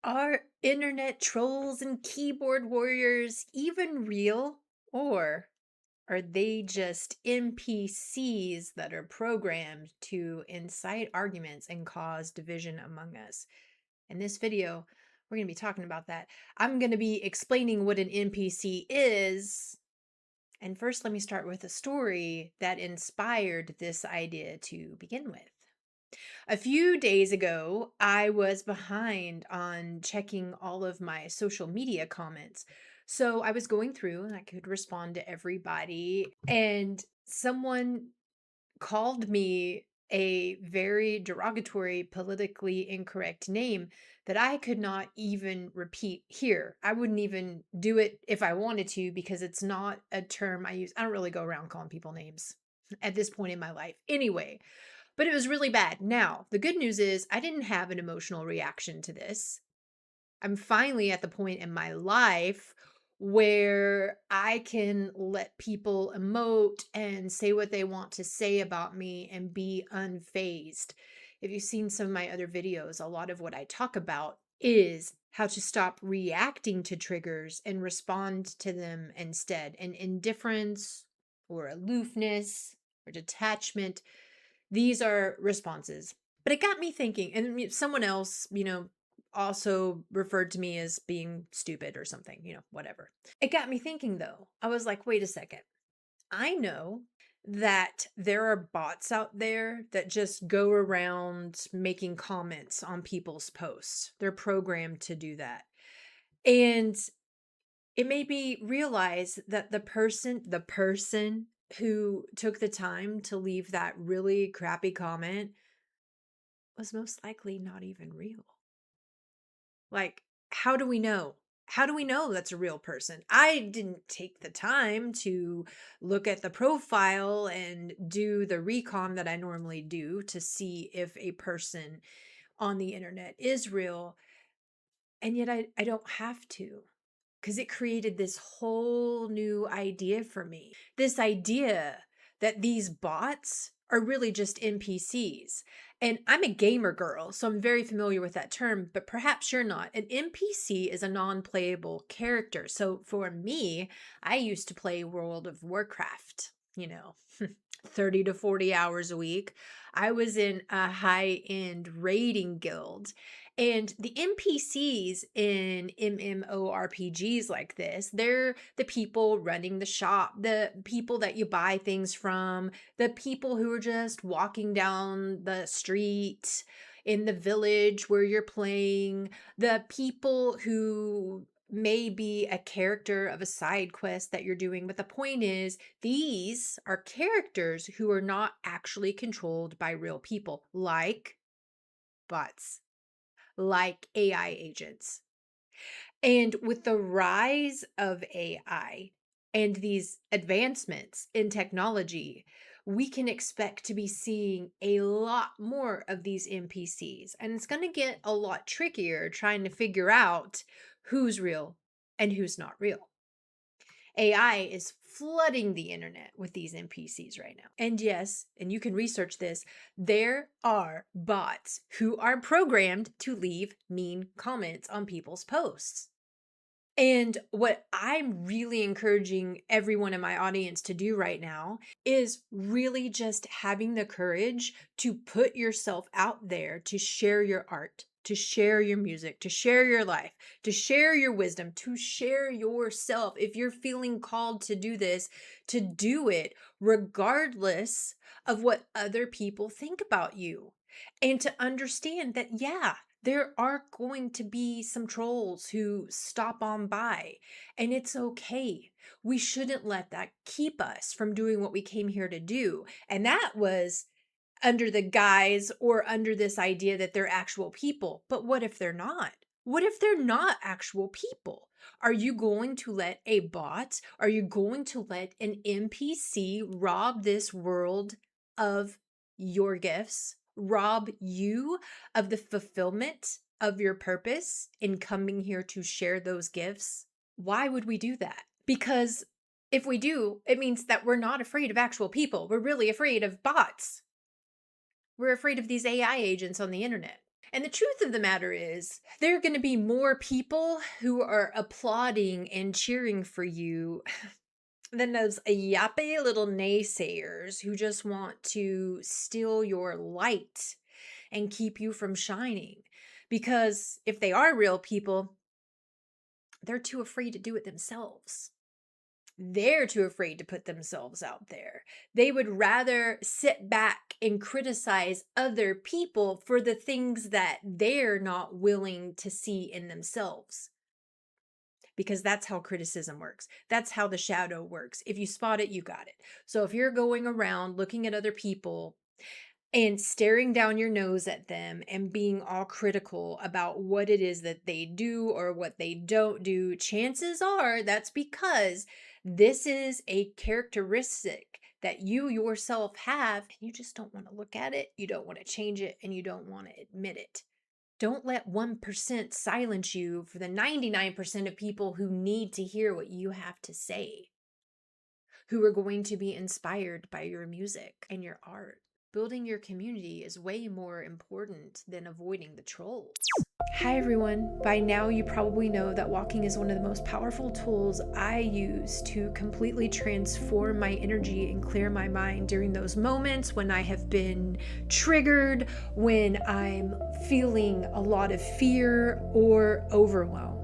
Are internet trolls and keyboard warriors even real? Or are they just NPCs that are programmed to incite arguments and cause division among us? In this video, we're going to be talking about that. I'm going to be explaining what an NPC is. And first, let me start with a story that inspired this idea to begin with. A few days ago, I was behind on checking all of my social media comments. So I was going through and I could respond to everybody, and someone called me a very derogatory, politically incorrect name that I could not even repeat here. I wouldn't even do it if I wanted to because it's not a term I use. I don't really go around calling people names at this point in my life. Anyway, but it was really bad. Now, the good news is I didn't have an emotional reaction to this. I'm finally at the point in my life where I can let people emote and say what they want to say about me and be unfazed. If you've seen some of my other videos, a lot of what I talk about is how to stop reacting to triggers and respond to them instead. And indifference or aloofness or detachment, these are responses. But it got me thinking, and someone else, also referred to me as being stupid or something, whatever. It got me thinking though. I was like, wait a second. I know that there are bots out there that just go around making comments on people's posts. They're programmed to do that. And it made me realize that the person who took the time to leave that really crappy comment was most likely not even real. Like, how do we know? How do we know that's a real person? I didn't take the time to look at the profile and do the recon that I normally do to see if a person on the internet is real. And yet I don't have to, because it created this whole new idea for me. This idea that these bots are really just NPCs. And I'm a gamer girl, so I'm very familiar with that term, but perhaps you're not. An NPC is a non playable character. So for me, I used to play World of Warcraft, 30 to 40 hours a week. I was in a high end raiding guild. And the NPCs in MMORPGs like this, they're the people running the shop, the people that you buy things from, the people who are just walking down the street in the village where you're playing, the people who may be a character of a side quest that you're doing. But the point is, these are characters who are not actually controlled by real people, like bots, like AI agents. And with the rise of AI and these advancements in technology, we can expect to be seeing a lot more of these NPCs. And it's going to get a lot trickier trying to figure out who's real and who's not real. AI is flooding the internet with these NPCs right now. And yes, and you can research this, there are bots who are programmed to leave mean comments on people's posts. And what I'm really encouraging everyone in my audience to do right now is really just having the courage to put yourself out there to share your art, to share your music, to share your life, to share your wisdom, to share yourself. If you're feeling called to do this, to do it regardless of what other people think about you. And to understand that, yeah, there are going to be some trolls who stop on by, and it's okay. We shouldn't let that keep us from doing what we came here to do. And that was under the guise or under this idea that they're actual people. But what if they're not? What if they're not actual people? Are you going to let a bot, are you going to let an NPC rob this world of your gifts, rob you of the fulfillment of your purpose in coming here to share those gifts? Why would we do that? Because if we do, it means that we're not afraid of actual people. We're really afraid of bots. We're afraid of these AI agents on the internet. And the truth of the matter is, there are going to be more people who are applauding and cheering for you than those yappy little naysayers who just want to steal your light and keep you from shining. Because if they are real people, they're too afraid to do it themselves. They're too afraid to put themselves out there. They would rather sit back and criticize other people for the things that they're not willing to see in themselves. Because that's how criticism works. That's how the shadow works. If you spot it, you got it. So if you're going around looking at other people and staring down your nose at them and being all critical about what it is that they do or what they don't do, chances are that's because this is a characteristic that you yourself have, and you just don't want to look at it, you don't want to change it, and you don't want to admit it. Don't let 1% silence you for the 99% of people who need to hear what you have to say, who are going to be inspired by your music and your art. Building your community is way more important than avoiding the trolls. Hi everyone. By now you probably know that walking is one of the most powerful tools I use to completely transform my energy and clear my mind during those moments when I have been triggered, when I'm feeling a lot of fear or overwhelm.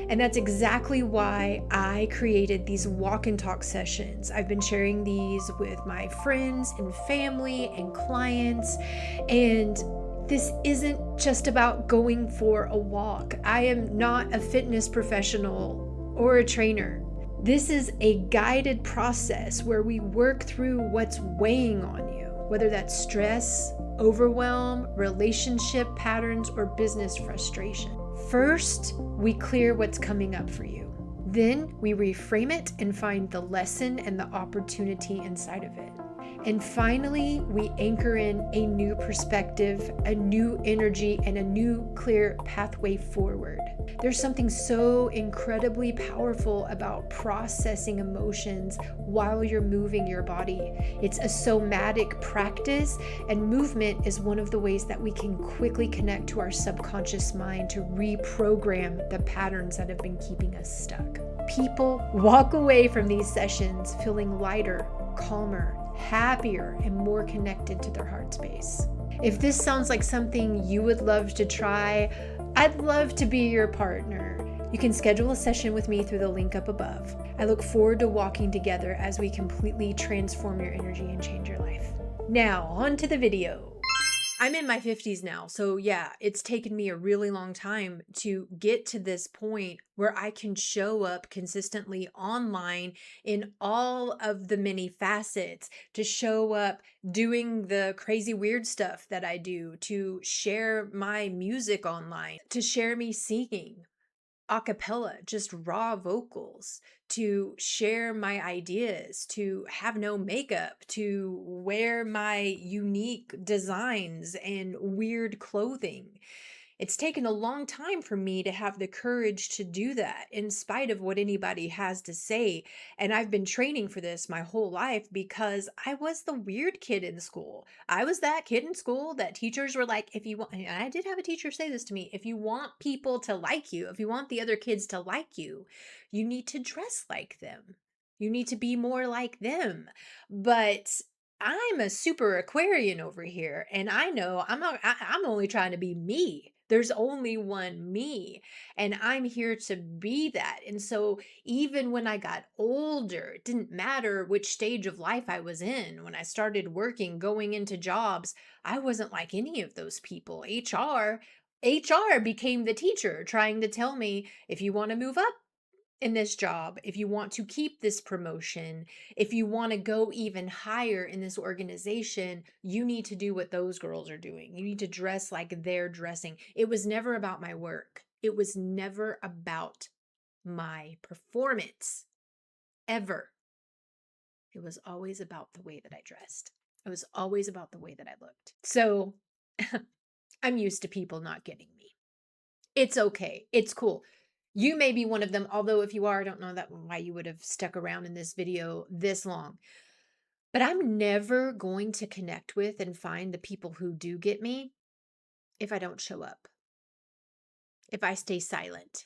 And that's exactly why I created these walk and talk sessions. I've been sharing these with my friends and family and clients, and this isn't just about going for a walk. I am not a fitness professional or a trainer. This is a guided process where we work through what's weighing on you, whether that's stress, overwhelm, relationship patterns, or business frustration. First, we clear what's coming up for you. Then we reframe it and find the lesson and the opportunity inside of it. And finally, we anchor in a new perspective, a new energy, and a new clear pathway forward. There's something so incredibly powerful about processing emotions while you're moving your body. It's a somatic practice, and movement is one of the ways that we can quickly connect to our subconscious mind to reprogram the patterns that have been keeping us stuck. People walk away from these sessions feeling lighter, calmer, happier, and more connected to their heart space. If this sounds like something you would love to try, I'd love to be your partner. You can schedule a session with me through the link up above. I look forward to walking together as we completely transform your energy and change your life. Now, on to the video. I'm in my 50s now, so yeah, it's taken me a really long time to get to this point where I can show up consistently online in all of the many facets, to show up doing the crazy weird stuff that I do, to share my music online, to share me singing a cappella, just raw vocals, to share my ideas, to have no makeup, to wear my unique designs and weird clothing. It's taken a long time for me to have the courage to do that in spite of what anybody has to say. And I've been training for this my whole life because I was the weird kid in school. I was that kid in school that teachers were like, if you want, and I did have a teacher say this to me, if you want people to like you, if you want the other kids to like you need to dress like them. You need to be more like them. But I'm a super Aquarian over here, and I know I'm only trying to be me. There's only one me, and I'm here to be that. And so even when I got older, it didn't matter which stage of life I was in. When I started working, going into jobs, I wasn't like any of those people. HR became the teacher trying to tell me, if you want to move up in this job, if you want to keep this promotion, if you want to go even higher in this organization, you need to do what those girls are doing. You need to dress like they're dressing. It was never about my work. It was never about my performance, ever. It was always about the way that I dressed. It was always about the way that I looked. So I'm used to people not getting me. It's okay. It's cool. You may be one of them, although if you are, I don't know that why you would have stuck around in this video this long. But I'm never going to connect with and find the people who do get me if I don't show up, if I stay silent,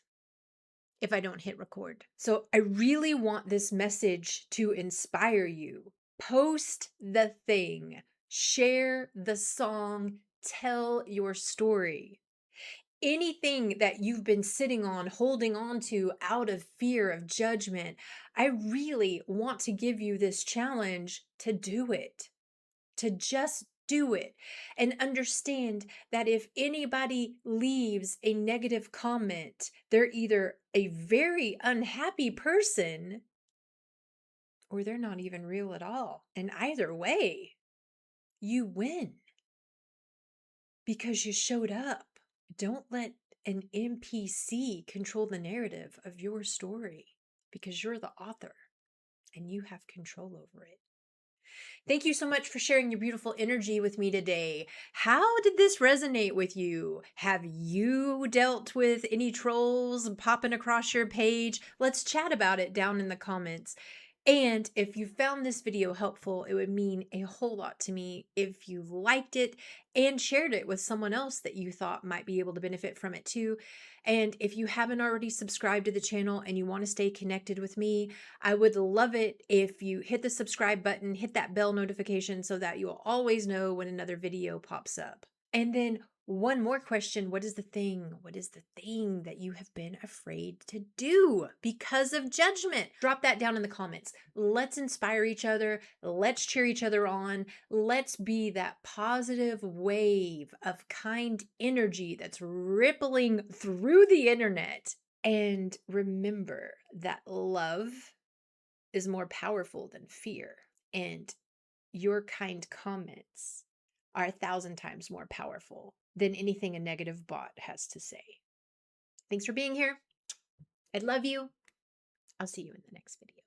if I don't hit record. So I really want this message to inspire you. Post the thing, share the song, tell your story. Anything that you've been sitting on, holding on to out of fear of judgment, I really want to give you this challenge to do it, to just do it, and understand that if anybody leaves a negative comment, they're either a very unhappy person or they're not even real at all. And either way, you win because you showed up. Don't let an NPC control the narrative of your story because you're the author and you have control over it. Thank you so much for sharing your beautiful energy with me today. How did this resonate with you? Have you dealt with any trolls popping across your page? Let's chat about it down in the comments. And if you found this video helpful, it would mean a whole lot to me if you liked it and shared it with someone else that you thought might be able to benefit from it too. And if you haven't already subscribed to the channel and you want to stay connected with me, I would love it if you hit the subscribe button, hit that bell notification so that you'll always know when another video pops up. And then one more question. What is the thing? What is the thing that you have been afraid to do because of judgment? Drop that down in the comments. Let's inspire each other. Let's cheer each other on. Let's be that positive wave of kind energy that's rippling through the internet. And remember that love is more powerful than fear. And your kind comments are 1,000 times more powerful than anything a negative bot has to say. Thanks for being here. I love you. I'll see you in the next video.